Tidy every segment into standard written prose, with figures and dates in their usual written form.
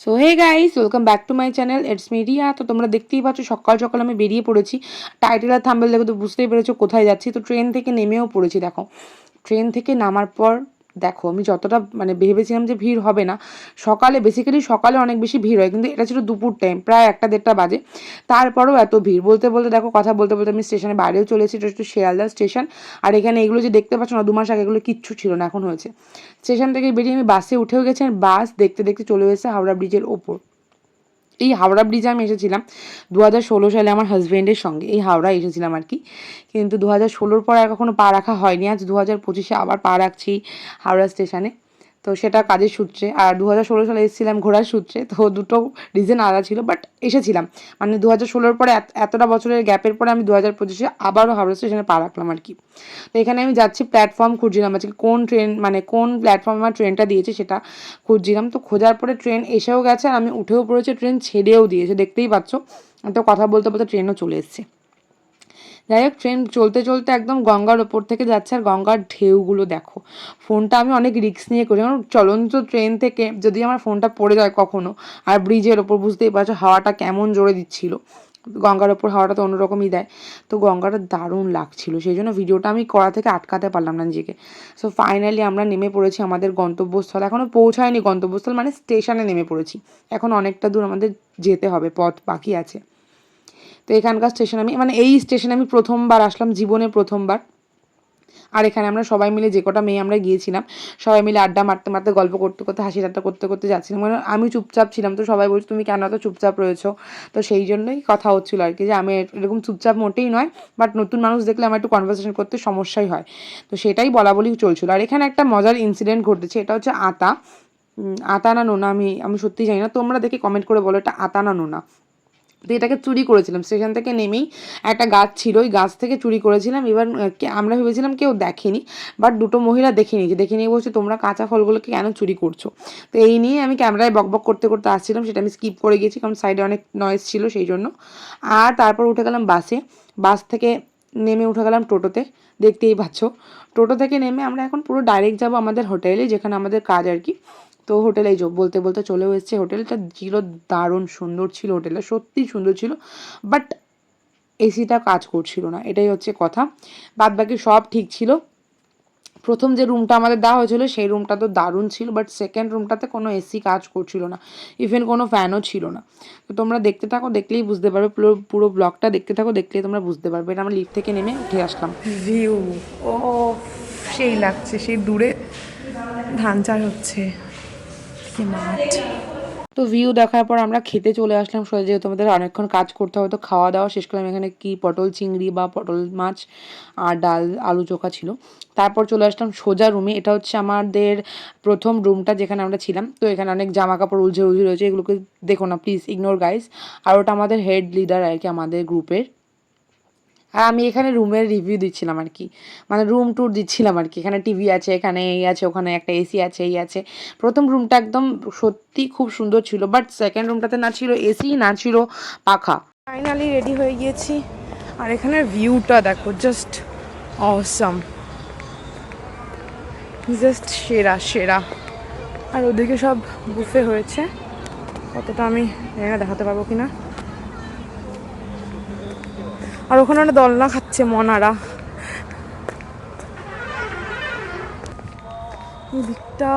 So hey guys, welcome back to my channel, it's me Riya. তো তোমরা দেখতেই পাচ্ছ সকাল সকাল আমি বেরিয়ে পড়েছি। টাইটেল আর থাম্বনেল দেখে তো বুঝতেই পেরেছো কোথায় যাচ্ছি। তো ট্রেন থেকে নেমেও পড়েছি। দেখো, ট্রেন থেকে নামার পর দেখো আমি যতটা ভেবেছিলাম যে ভিড় হবে না। সকালে বেসিক্যালি সকালে অনেক বেশি ভিড় হয়, কিন্তু এটা ছিল দুপুর টাইম, প্রায় 1-1:30 বাজে। তারপরেও এত ভিড়, বলতে বলতে দেখো কথা বলতে বলতে আমি স্টেশনের বাইরেও চলে এসেছি। এটা হচ্ছে শিয়ালদা স্টেশন। আর এখানে এগুলো যে দেখতে পাচ্ছ না, 2 মাস আগে এগুলো কিচ্ছু ছিল না, এখন হয়েছে। স্টেশন থেকে বেরিয়ে আমি বাসে উঠেও গেছি, আর বাস দেখতে দেখতে চলে এসেছে হাওড়া ব্রিজের ওপর। এই হাওড়া ব্রিজে আমি এসেছিলাম 2016 সালে আমার হাজব্যান্ডের সঙ্গে। এই হাওড়া এসেছিলাম আর কি, কিন্তু 2016-র পর আর কখনো পা রাখা হয়নি। আজ 2025-এ আবার পা রাখছি হাওড়া স্টেশনে। তো সেটা কাজের সূত্রে, আর 2016 সালে এসেছিলাম ঘোরার সূত্রে। তো দুটো রিজন আলাদা ছিল, বাট এসেছিলাম। মানে 2016-র পরে এতটা বছরের গ্যাপের পরে আমি 2025-এ আবারও হাওড়া স্টেশনে পা রাখলাম আর কি। তো এখানে আমি যাচ্ছি, প্ল্যাটফর্ম খুঁজছিলাম আজকে কোন ট্রেন, মানে কোন প্ল্যাটফর্মে আমার ট্রেনটা দিয়েছে সেটা খুঁজছিলাম। তো খোঁজার পরে ট্রেন এসেও গেছে, আর আমি উঠেও পড়েছি, ট্রেন ছেড়েও দিয়েছে, দেখতেই পাচ্ছ। তো কথা বলতে বলতে ট্রেনও চলে এসছে। যাই হোক, ট্রেন চলতে চলতে একদম গঙ্গার ওপর থেকে যাচ্ছে, আর গঙ্গার ঢেউগুলো দেখো। ফোনটা আমি অনেক রিস্ক নিয়ে করি, কারণ চলন্ত ট্রেন থেকে যদি আমার ফোনটা পড়ে যায় কখনো, আর ব্রিজের ওপর বুঝতেই পারছো হাওয়াটা কেমন জোরে দিচ্ছিল। গঙ্গার ওপর হাওয়াটা তো অন্যরকমই দেয়। তো গঙ্গাটা দারুণ লাগছিল, সেই জন্য ভিডিওটা আমি করা থেকে আটকাতে পারলাম না নিজেকে। সো ফাইনালি আমরা নেমে পড়েছি আমাদের গন্তব্যস্থল। এখনও পৌঁছায়নি গন্তব্যস্থল, মানে স্টেশনে নেমে পড়েছি। এখন অনেকটা দূর আমাদের যেতে হবে, পথ বাকি আছে। তো এখানকার স্টেশন আমি, মানে এই স্টেশনে আমি প্রথমবার আসলাম, জীবনে প্রথমবার। আর এখানে আমরা সবাই মিলে, যে কটা মেয়ে আমরা গিয়েছিলাম, সবাই মিলে আড্ডা মারতে মারতে, গল্প করতে করতে, হাসি ঠাট্টা করতে করতে যাচ্ছিলাম। মানে আমি চুপচাপ ছিলাম, তো সবাই বলছে তুমি কেন এত চুপচাপ রয়েছো। তো সেই জন্যই কথা হচ্ছিলো আর কি, যে আমি এরকম চুপচাপ মোটেই নয়, বাট নতুন মানুষ দেখলে আমার একটু কনভারসেশন করতে সমস্যাই হয়। তো সেটাই বলা বলি চলছিল। আর এখানে একটা মজার ইনসিডেন্ট ঘটেছে, এটা হচ্ছে আতা। আতা না নোনা আমি সত্যিই জানি না, তোমরা দেখে কমেন্ট করে বলো এটা আতা না নোনা। তো এটাকে চুরি করেছিলাম স্টেশন থেকে নেমেই। একটা গাছ ছিল, ওই গাছ থেকে চুরি করেছিলাম। এবার আমরা ভেবেছিলাম কেউ দেখেনি, বাট দুটো মহিলা দেখে নিয়েছে। দেখে নিয়ে বলছে তোমরা কাঁচা ফলগুলোকে কেন চুরি করছো। তো এই নিয়ে আমি ক্যামেরায় বকবক করতে করতে আসছিলাম, সেটা আমি স্কিপ করে গেছি, কারণ সাইডে অনেক নয়েজ ছিল সেই জন্য। আর তারপর উঠে গেলাম বাসে। বাস থেকে নেমে উঠে গেলাম টোটোতে, দেখতেই পাচ্ছ। টোটো থেকে নেমে আমরা এখন পুরো ডাইরেক্ট যাবো আমাদের হোটেলে, যেখানে আমাদের কাজ আর কি। তো হোটেলেই বলতে বলতে চলেও এসেছে। হোটেলটা ছিল দারুণ সুন্দর ছিল, হোটেলটা সত্যিই সুন্দর ছিল, বাট এসিটা কাজ করছিল না, এটাই হচ্ছে কথা। বাদ বাকি সব ঠিক ছিল। প্রথম যে রুমটা আমাদের দেওয়া হয়েছিল সেই রুমটা তো দারুণ ছিল, বাট সেকেন্ড রুমটাতে কোনো এসি কাজ করছিল না, ইভেন কোনো ফ্যানও ছিল না। তো তোমরা দেখতে থাকো, দেখলেই বুঝতে পারবে, পুরো পুরো ব্লগটা দেখতে থাকো, দেখলেই তোমরা বুঝতে পারবে। এটা আমরা লিফট থেকে নেমে উঠে আসলাম। ভিউ, ও সেই লাগছে, সেই দূরে ধান চাষ হচ্ছে, কি মাঠ। তো ভিউ দেখার পর আমরা খেতে চলে আসলাম সোজা, যেহেতু আমাদের অনেকক্ষণ কাজ করতে হবে। তো খাওয়া দাওয়া শেষ করলাম। এখানে কি পটল চিংড়ি বা পটল মাছ আর ডাল আলু চোখা ছিল। তারপর চলে আসলাম সোজা রুমে। এটা হচ্ছে আমাদের প্রথম রুমটা যেখানে আমরা ছিলাম। তো এখানে অনেক জামা কাপড় উলঝে উলঝে রয়েছে, এগুলোকে দেখো না প্লিজ, ইগনোর গাইস। আর ওটা আমাদের হেড লিডার আর কি আমাদের গ্রুপের। আর আমি এখানে রুমের রিভিউ দিচ্ছিলাম আর কি, মানে রুম ট্যুর দিচ্ছিলাম আর কি। এখানে টিভি আছে, এখানে এই আছে, ওখানে একটা এসি আছে, এই আছে। প্রথম রুমটা একদম সত্যি খুব সুন্দর ছিল, বাট সেকেন্ড রুমটাতে না ছিল এসি, না ছিল পাখা। ফাইনালি রেডি হয়ে গিয়েছি, আর এখানের ভিউটা দেখো, জাস্ট অসাম, জাস্ট সেরা সেরা। আর ওদিকে সব বুফে হয়েছে, কতটা আমি দেখাতে পারবো কিনা। আর ওখানে অনেক দোলনা খাচ্ছে মনারা। দিকটা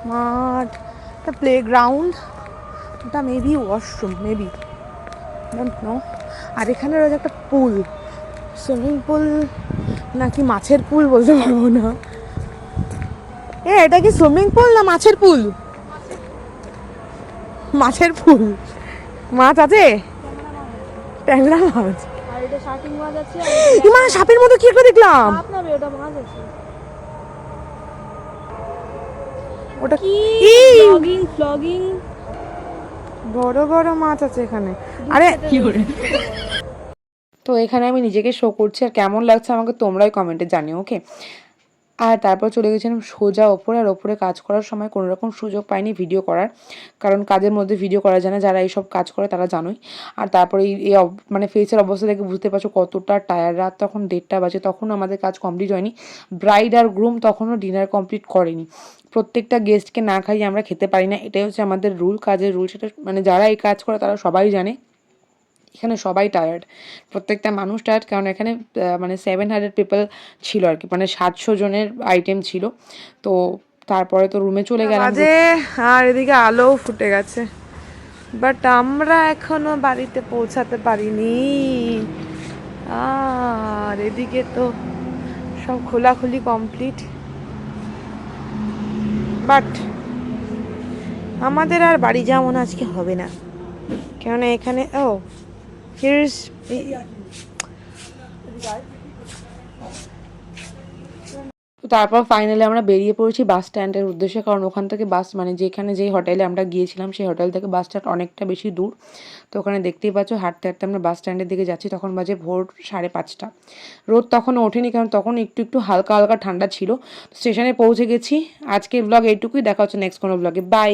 মাঠ, একটা প্লেগ্রাউন্ড, ওটা maybe washroom, maybe, don't know. আর এখানে রয়েছে একটা পুল, সুইমিং পুল নাকি মাছের পুল বলতে পারবো না। এটা কি সুইমিং পুল না মাছের পুল? মাছের পুল। মাছ আছে, ট্যাংরা মাছ। মানে সাপের মতো কি করে দেখলাম? ওটা কি? ফ্লগিং, বড় বড় মাছ আছে এখানে। আরে কি করে। তো এখানে আমি নিজেকে শো করছি, আর কেমন লাগছে আমাকে তোমরাই কমেন্টে জানিও, ওকে। আর তারপর চলে গেছিলাম সোজা ওপরে। আর ওপরে কাজ করার সময় কোনো রকম সুযোগ পাইনি ভিডিও করার, কারণ কাজের মধ্যে ভিডিও করা যায় না, যারা এইসব কাজ করে তারা জানোই। আর তারপরে এই মানে ফেসের অবস্থা দেখে বুঝতে পারছো কতটা টায়ার। রাত তখন 1:30 বাজে, তখনও আমাদের কাজ কমপ্লিট হয়নি। ব্রাইড আর গ্রুম তখনও ডিনার কমপ্লিট করেনি। প্রত্যেকটা গেস্টকে না খাইয়ে আমরা খেতে পারি না, এটাই হচ্ছে আমাদের রুল, কাজের রুল। সেটা মানে যারা এই কাজ করে তারা সবাই জানে। এখানে সবাই টায়ার্ড, প্রত্যেকটা মানুষ টায়ার্ড, কারণ এখানে মানে 700 পিপল ছিল আর কি, মানে 700 জনের আইটেম ছিল। তো তারপরে তো রুমে চলে গেলাম। বাজে আর এদিকে আলোও ফুটে গেছে, বাট আমরা এখনো বাড়িতে পৌঁছাতে পারিনি। আর এদিকে তো সব খোলাখুলি কমপ্লিট, বাট আমাদের আর বাড়ি যাওয়া মনে আজকে হবে না, কেননা এখানে হিয়ার তো তারপর ফাইনালি আমরা বেরিয়ে পড়েছি বাস স্ট্যান্ডের উদ্দেশ্যে, কারণ ওখান থেকে বাস মানে যেখানে যেই হোটেলে আমরা গিয়েছিলাম সেই হোটেল থেকে বাস স্ট্যান্ড অনেকটা বেশি দূর। তো ওখানে দেখতেই পাচ্ছ হাঁটতে হাঁটতে আমরা বাস স্ট্যান্ডের দিকে যাচ্ছি। তখন বাজে ভোর 5:30। রোদ তখনও ওঠেনি, কারণ তখন একটু একটু হালকা হালকা ঠান্ডা ছিল। স্টেশনে পৌঁছে গেছি। আজকের ব্লগ এইটুকুই, দেখা হচ্ছে নেক্সট কোনো ব্লগে। বাই।